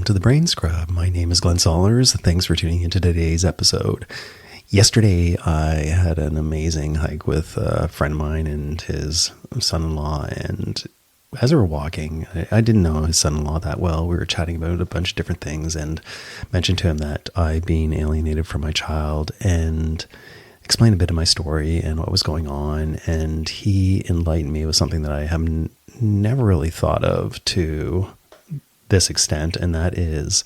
Welcome to the Brain Scrub. My name is Glenn Sollers. Thanks for tuning into today's episode. Yesterday, I had an amazing hike with a friend of mine and his son-in-law, and as we were walking, I didn't know his son-in-law that well. We were chatting about a bunch of different things and mentioned to him that I'd been alienated from my child and explained a bit of my story and what was going on, and he enlightened me with something that I have never really thought of to this extent, and that is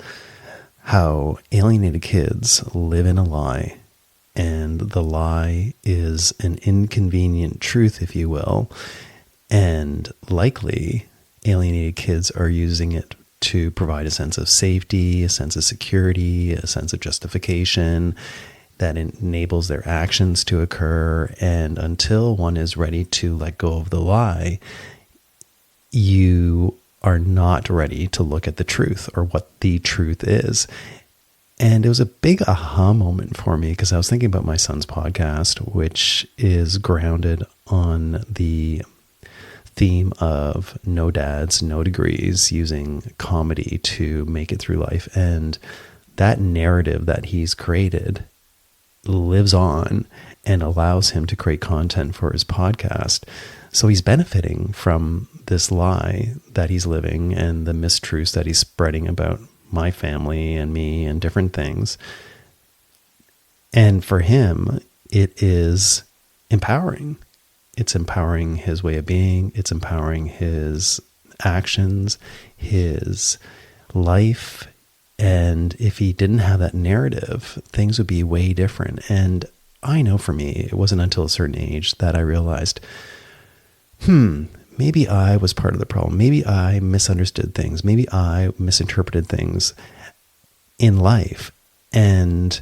how alienated kids live in a lie, and the lie is an inconvenient truth, if you will, and likely alienated kids are using it to provide a sense of safety, a sense of security, a sense of justification that enables their actions to occur. And until one is ready to let go of the lie, you are not ready to look at the truth or what the truth is. And it was a big aha moment for me because I was thinking about my son's podcast, which is grounded on the theme of no dads, no degrees, using comedy to make it through life. And that narrative that he's created lives on and allows him to create content for his podcast. So he's benefiting from this lie that he's living and the mistruths that he's spreading about my family and me and different things. And for him, it is empowering. It's empowering his way of being. It's empowering his actions, his life. And if he didn't have that narrative, things would be way different. And I know for me, it wasn't until a certain age that I realized, maybe I was part of the problem. Maybe I misunderstood things. Maybe I misinterpreted things in life. And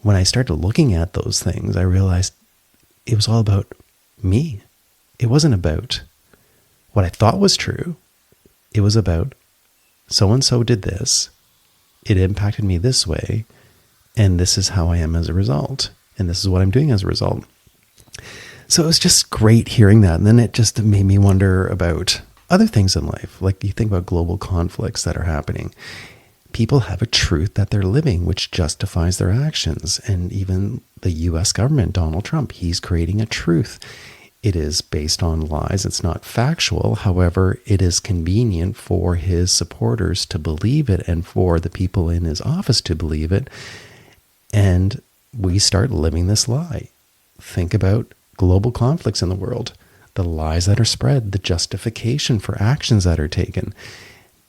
when I started looking at those things, I realized it was all about me. It wasn't about what I thought was true. It was about so-and-so did this. It impacted me this way. And this is how I am as a result. And this is what I'm doing as a result. So it was just great hearing that. And then it just made me wonder about other things in life. Like you think about global conflicts that are happening. People have a truth that they're living, which justifies their actions. And even the US government, Donald Trump, he's creating a truth. It is based on lies. It's not factual. However, it is convenient for his supporters to believe it and for the people in his office to believe it. And we start living this lie. Think about global conflicts in the world, the lies that are spread, the justification for actions that are taken.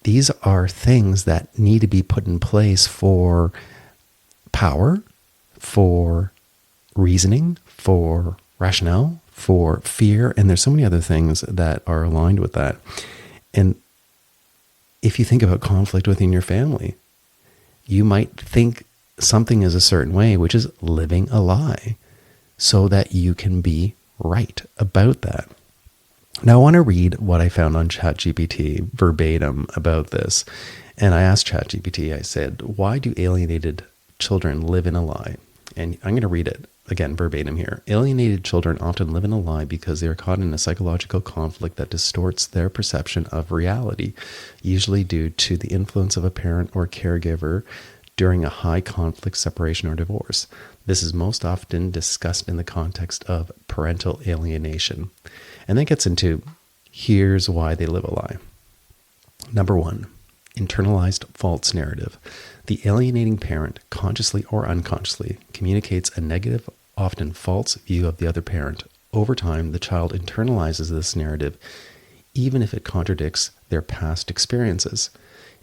These are things that need to be put in place for power, for reasoning, for rationale, for fear, and there's so many other things that are aligned with that. And if you think about conflict within your family, you might think something is a certain way, which is living a lie, so that you can be right about that. Now, I want to read what I found on ChatGPT verbatim about this. And I asked ChatGPT, I said, why do alienated children live in a lie? And I'm going to read it again verbatim here. Alienated children often live in a lie because they are caught in a psychological conflict that distorts their perception of reality, usually due to the influence of a parent or caregiver during a high conflict separation or divorce. This is most often discussed in the context of parental alienation. And that gets into, here's why they live a lie. Number one, internalized false narrative. The alienating parent, consciously or unconsciously, communicates a negative, often false view of the other parent. Over time, the child internalizes this narrative, even if it contradicts their past experiences.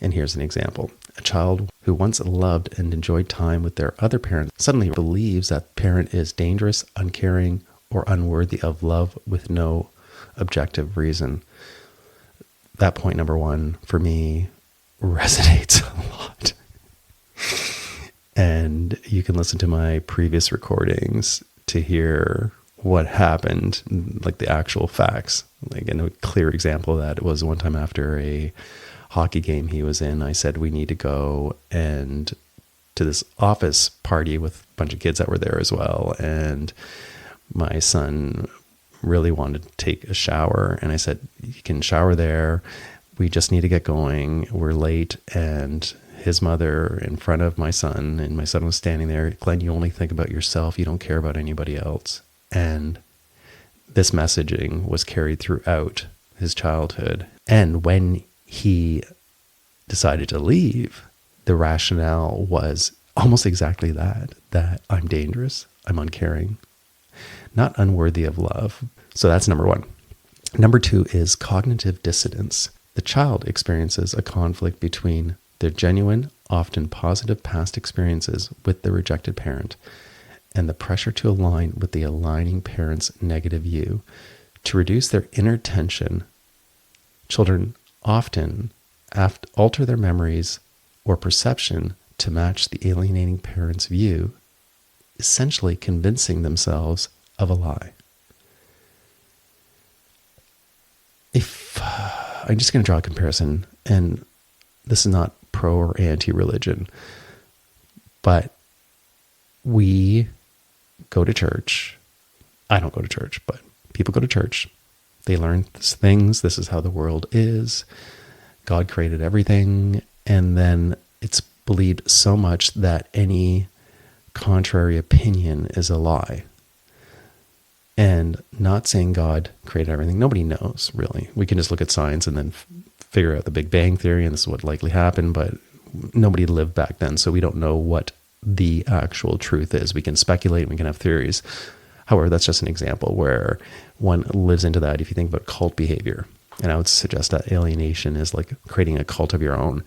And here's an example. A child who once loved and enjoyed time with their other parent suddenly believes that parent is dangerous, uncaring, or unworthy of love with no objective reason. That point number one for me resonates a lot. And you can listen to my previous recordings to hear what happened, like the actual facts. Like, and a clear example of that was one time after a hockey game he was in, I said, we need to go and to this office party with a bunch of kids that were there as well. And my son really wanted to take a shower. And I said, you can shower there. we just need to get going. We're late. And his mother in front of my son, and my son was standing there. Glenn, you only think about yourself. You don't care about anybody else. And this messaging was carried throughout his childhood. And when he decided to leave, the rationale was almost exactly that I'm dangerous, I'm uncaring, not unworthy of love. So that's number one. Number two is cognitive dissonance. The child experiences a conflict between their genuine, often positive past experiences with the rejected parent and the pressure to align with the aligning parent's negative view. To reduce their inner tension, children often alter their memories or perception to match the alienating parent's view, essentially convincing themselves of a lie. If I'm just going to draw a comparison, and this is not pro or anti-religion, but we go to church. I don't go to church, but people go to church. They learn these things. This is how the world is. God created everything. And then it's believed so much that any contrary opinion is a lie. And not saying God created everything. Nobody knows, really. We can just look at science and then figure out the Big Bang Theory, and this is what likely happened, but nobody lived back then, so we don't know what the actual truth is. We can speculate, we can have theories. However, that's just an example where one lives into that. If you think about cult behavior, and I would suggest that alienation is like creating a cult of your own.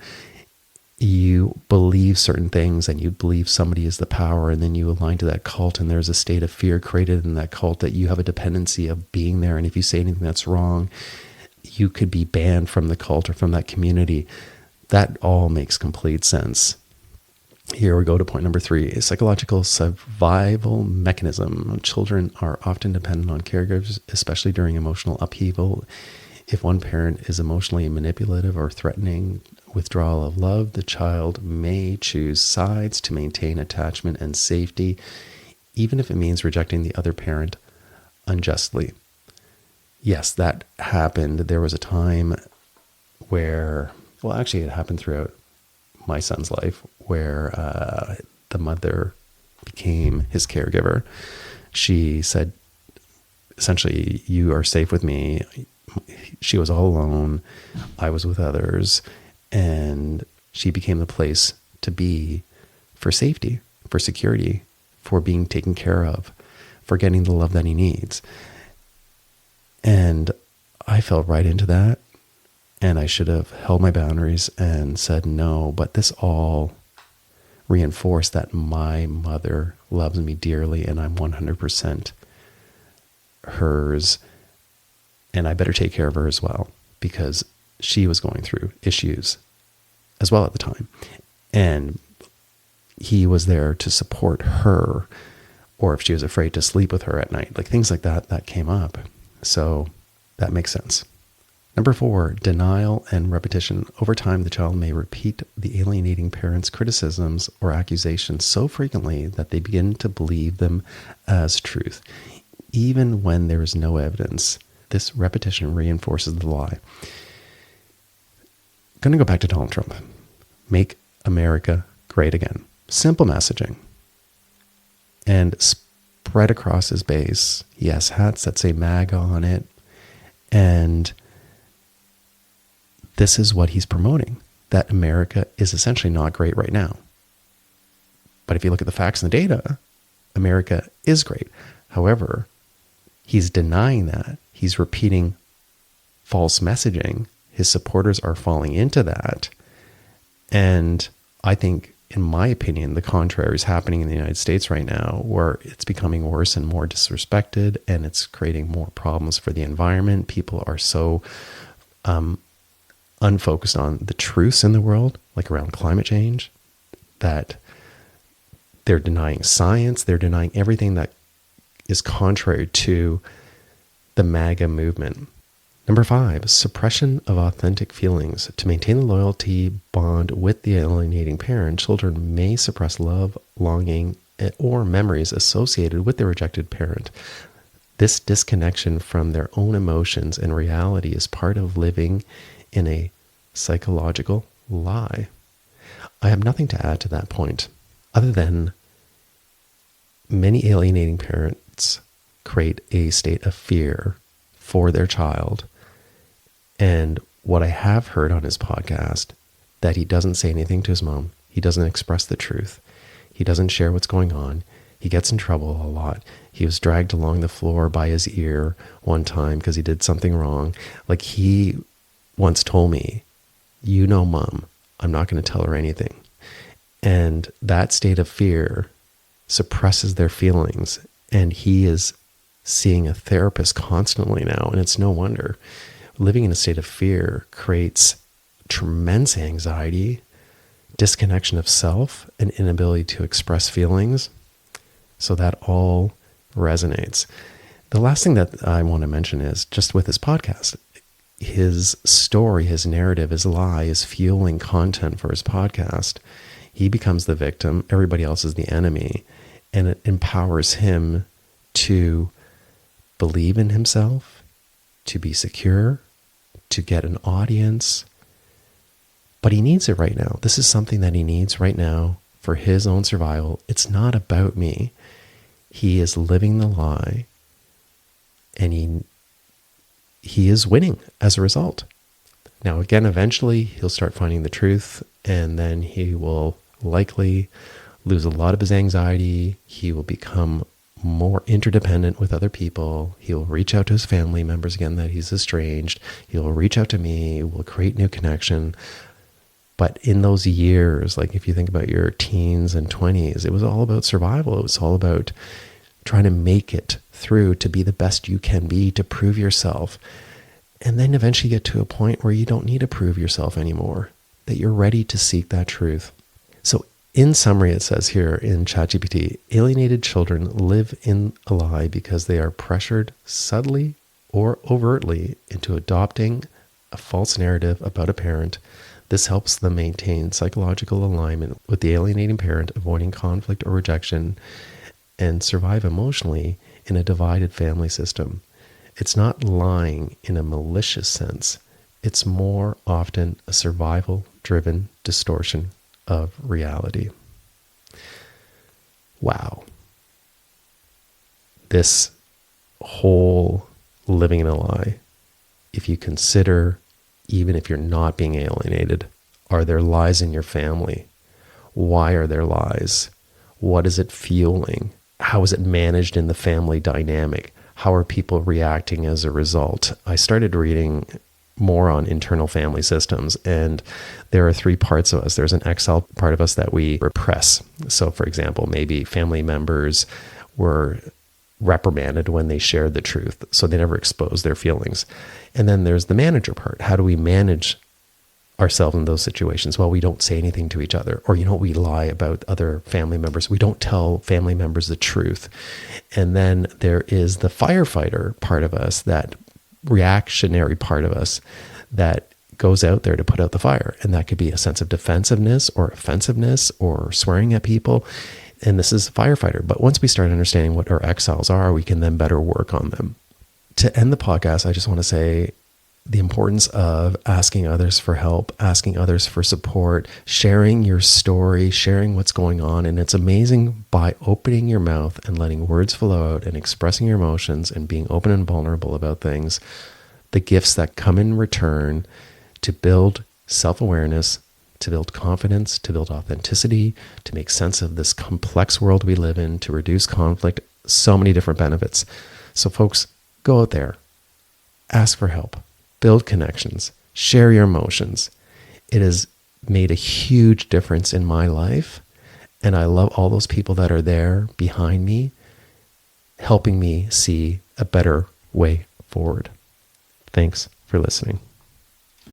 You believe certain things and you believe somebody is the power, and then you align to that cult, and there's a state of fear created in that cult that you have a dependency of being there. And if you say anything that's wrong, you could be banned from the cult or from that community. That all makes complete sense. Here we go to point number three, a psychological survival mechanism. Children are often dependent on caregivers, especially during emotional upheaval. If one parent is emotionally manipulative or threatening withdrawal of love, the child may choose sides to maintain attachment and safety, even if it means rejecting the other parent unjustly. Yes, that happened. There was a time where, well, actually it happened throughout my son's life, where the mother became his caregiver. She said, essentially, you are safe with me. She was all alone. I was with others. And she became the place to be for safety, for security, for being taken care of, for getting the love that he needs. And I fell right into that. And I should have held my boundaries and said no. But this all reinforced that my mother loves me dearly and I'm 100% hers. And I better take care of her as well, because she was going through issues as well at the time. And he was there to support her, or if she was afraid to sleep with her at night, like things like that, that came up. So that makes sense. Number four, denial and repetition. Over time, the child may repeat the alienating parent's criticisms or accusations so frequently that they begin to believe them as truth, even when there is no evidence. This repetition reinforces the lie. Going to go back to Donald Trump. Make America great again. Simple messaging. And spread across his base. He has hats that say MAGA on it. And this is what he's promoting, that America is essentially not great right now. But if you look at the facts and the data, America is great. However, he's denying that. He's repeating false messaging. His supporters are falling into that. And I think, in my opinion, the contrary is happening in the United States right now, where it's becoming worse and more disrespected, and it's creating more problems for the environment. People are so unfocused on the truths in the world, like around climate change, that they're denying science. They're denying everything that is contrary to the MAGA movement. Number five, suppression of authentic feelings. To maintain the loyalty bond with the alienating parent, children may suppress love, longing, or memories associated with the rejected parent. This disconnection from their own emotions and reality is part of living in a psychological lie. I have nothing to add to that point other than many alienating parents create a state of fear for their child. And what I have heard on his podcast, that he doesn't say anything to his mom. He doesn't express the truth. He doesn't share what's going on. He gets in trouble a lot. He was dragged along the floor by his ear one time because he did something wrong. Like, he once told me, Mom, I'm not going to tell her anything. And that state of fear suppresses their feelings. And he is seeing a therapist constantly now. And it's no wonder. Living in a state of fear creates tremendous anxiety, disconnection of self, and inability to express feelings. So that all resonates. The last thing that I want to mention is just with his podcast, his story, his narrative, his lie is fueling content for his podcast. He becomes the victim. Everybody else is the enemy. And it empowers him to believe in himself, to be secure, to get an audience. But he needs it right now. This is something that he needs right now for his own survival. It's not about me. He is living the lie, and he is winning as a result. Now, again, eventually he'll start finding the truth, and then he will likely lose a lot of his anxiety. He will become more interdependent with other people. He'll reach out to his family members again that he's estranged. He'll reach out to me. We'll create new connection. But in those years, like if you think about your teens and 20s, it was all about survival. It was all about trying to make it through, to be the best you can be, to prove yourself. And then eventually get to a point where you don't need to prove yourself anymore, that you're ready to seek that truth. So in summary, it says here in ChatGPT, alienated children live in a lie because they are pressured subtly or overtly into adopting a false narrative about a parent. This helps them maintain psychological alignment with the alienating parent, avoiding conflict or rejection, and survive emotionally in a divided family system. It's not lying in a malicious sense. It's more often a survival-driven distortion of reality. Wow. This whole living in a lie, if you consider, even if you're not being alienated, are there lies in your family? Why are there lies? What is it fueling? How is it managed in the family dynamic? How are people reacting as a result? I started reading more on internal family systems, and there are three parts of us. There's an exile part of us that we repress. So for example, maybe family members were reprimanded when they shared the truth, so they never exposed their feelings. And then there's the manager part. How do we manage ourselves in those situations? Well, we don't say anything to each other, or we lie about other family members. We don't tell family members the truth. And then there is the firefighter part of us, that reactionary part of us that goes out there to put out the fire. And that could be a sense of defensiveness or offensiveness or swearing at people. And this is firefighter. But once we start understanding what our exiles are, we can then better work on them. To end the podcast, I just want to say the importance of asking others for help, asking others for support, sharing your story, sharing what's going on. And it's amazing, by opening your mouth and letting words flow out and expressing your emotions and being open and vulnerable about things, the gifts that come in return to build self-awareness, to build confidence, to build authenticity, to make sense of this complex world we live in, to reduce conflict, so many different benefits. So folks, go out there, ask for help, build connections, share your emotions. It has made a huge difference in my life. And I love all those people that are there behind me, helping me see a better way forward. Thanks for listening.